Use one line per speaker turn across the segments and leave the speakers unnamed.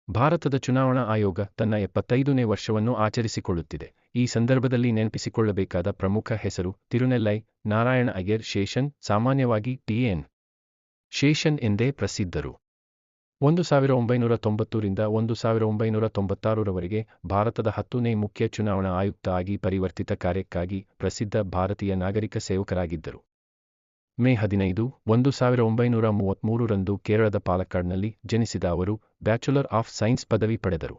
ಭಾರತದ ಚುನಾವಣಾ ಆಯೋಗ ತನ್ನ 75ನೇ ವರ್ಷವನ್ನು ಆಚರಿಸಿಕೊಳ್ಳುತ್ತಿದೆ. ಈ ಸಂದರ್ಭದಲ್ಲಿ ನೆನಪಿಸಿಕೊಳ್ಳಬೇಕಾದ ಪ್ರಮುಖ ಹೆಸರು ತಿರುನೆಲ್ಲೈ ನಾರಾಯಣ ಅಯ್ಯರ್ ಶೇಷನ್, ಸಾಮಾನ್ಯವಾಗಿ ಟಿ.ಎನ್. ಶೇಷನ್ ಎಂದೇ ಪ್ರಸಿದ್ಧರು. 1990 ರಿಂದ 1996ರವರೆಗೆ ಭಾರತದ 10ನೇ ಮುಖ್ಯ ಚುನಾವಣಾ ಆಯುಕ್ತ ಆಗಿ ಪರಿವರ್ತಿತ ಕಾರ್ಯಕ್ಕಾಗಿ ಪ್ರಸಿದ್ಧ ಭಾರತೀಯ ನಾಗರಿಕ ಸೇವಕರಾಗಿದ್ದರು. ಮೇ 15, 1933ರಂದು ಕೇರಳದ ಪಾಲಕ್ಕಾಡ್ನಲ್ಲಿ ಜನಿಸಿದ ಅವರು ಬ್ಯಾಚುಲರ್ ಆಫ್ ಸೈನ್ಸ್ ಪದವಿ ಪಡೆದರು.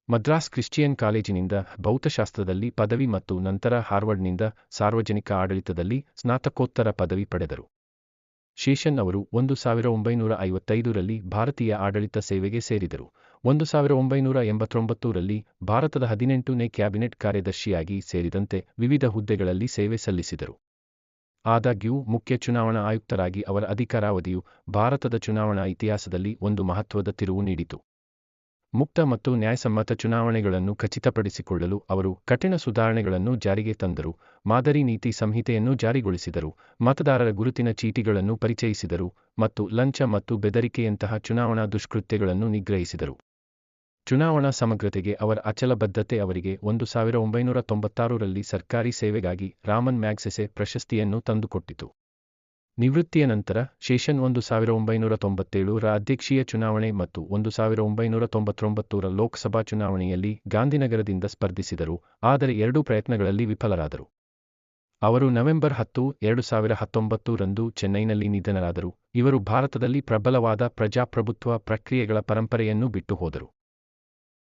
ಮದ್ರಾಸ್ ಕ್ರಿಶ್ಚಿಯನ್ ಕಾಲೇಜಿನಿಂದ ಭೌತಶಾಸ್ತ್ರದಲ್ಲಿ ಪದವಿ ಮತ್ತು ನಂತರ ಹಾರ್ವರ್ಡ್ನಿಂದ ಸಾರ್ವಜನಿಕ ಆಡಳಿತದಲ್ಲಿ ಸ್ನಾತಕೋತ್ತರ ಪದವಿ ಪಡೆದರು. ಶೇಷನ್ ಅವರು 1955ರಲ್ಲಿ ಭಾರತೀಯ ಆಡಳಿತ ಸೇವೆಗೆ ಸೇರಿದರು. 1989ರಲ್ಲಿ ಭಾರತದ 18ನೇ ಕ್ಯಾಬಿನೆಟ್ ಕಾರ್ಯದರ್ಶಿಯಾಗಿ ಸೇರಿದಂತೆ ವಿವಿಧ ಹುದ್ದೆಗಳಲ್ಲಿ ಸೇವೆ ಸಲ್ಲಿಸಿದರು. ಆದಾಗ್ಯೂ ಮುಖ್ಯ ಚುನಾವಣಾ ಆಯುಕ್ತರಾಗಿ ಅವರ ಅಧಿಕಾರಾವಧಿಯು ಭಾರತದ ಚುನಾವಣಾ ಇತಿಹಾಸದಲ್ಲಿ ಒಂದು ಮಹತ್ವದ ತಿರುವು ನೀಡಿತು. ಮುಕ್ತ ಮತ್ತು ನ್ಯಾಯಸಮ್ಮತ ಚುನಾವಣೆಗಳನ್ನು ಖಚಿತಪಡಿಸಿಕೊಳ್ಳಲು ಅವರು ಕಠಿಣ ಸುಧಾರಣೆಗಳನ್ನು ಜಾರಿಗೆ ತಂದರು, ಮಾದರಿ ನೀತಿ ಸಂಹಿತೆಯನ್ನು ಜಾರಿಗೊಳಿಸಿದರು, ಮತದಾರರ ಗುರುತಿನ ಚೀಟಿಗಳನ್ನು ಪರಿಚಯಿಸಿದರು ಮತ್ತು ಲಂಚ ಮತ್ತು ಬೆದರಿಕೆಯಂತಹ ಚುನಾವಣಾ ದುಷ್ಕೃತ್ಯಗಳನ್ನು ನಿಗ್ರಹಿಸಿದರು. ಚುನಾವಣಾ ಸಮಗ್ರತೆಗೆ ಅವರ ಅಚಲ ಬದ್ಧತೆ ಅವರಿಗೆ 1996ರಲ್ಲಿ ಸರ್ಕಾರಿ ಸೇವೆಗಾಗಿ ರಾಮನ್ ಮ್ಯಾಗ್ಸೆಸೆ ಪ್ರಶಸ್ತಿಯನ್ನು ತಂದುಕೊಟ್ಟಿತು. ನಿವೃತ್ತಿಯ ನಂತರ ಶೇಷನ್ 1997ರ ಅಧ್ಯಕ್ಷೀಯ ಚುನಾವಣೆ ಮತ್ತು 1999ರ ಲೋಕಸಭಾ ಚುನಾವಣೆಯಲ್ಲಿ ಗಾಂಧಿನಗರದಿಂದ ಸ್ಪರ್ಧಿಸಿದರು, ಆದರೆ ಎರಡೂ ಪ್ರಯತ್ನಗಳಲ್ಲಿ ವಿಫಲರಾದರು. ಅವರು ನವೆಂಬರ್ 10, 2019ರಂದು ಚೆನ್ನೈನಲ್ಲಿ ನಿಧನರಾದರು. ಇವರು ಭಾರತದಲ್ಲಿ ಪ್ರಬಲವಾದ ಪ್ರಜಾಪ್ರಭುತ್ವ ಪ್ರಕ್ರಿಯೆಗಳ ಪರಂಪರೆಯನ್ನು ಬಿಟ್ಟು ಹೋದರು.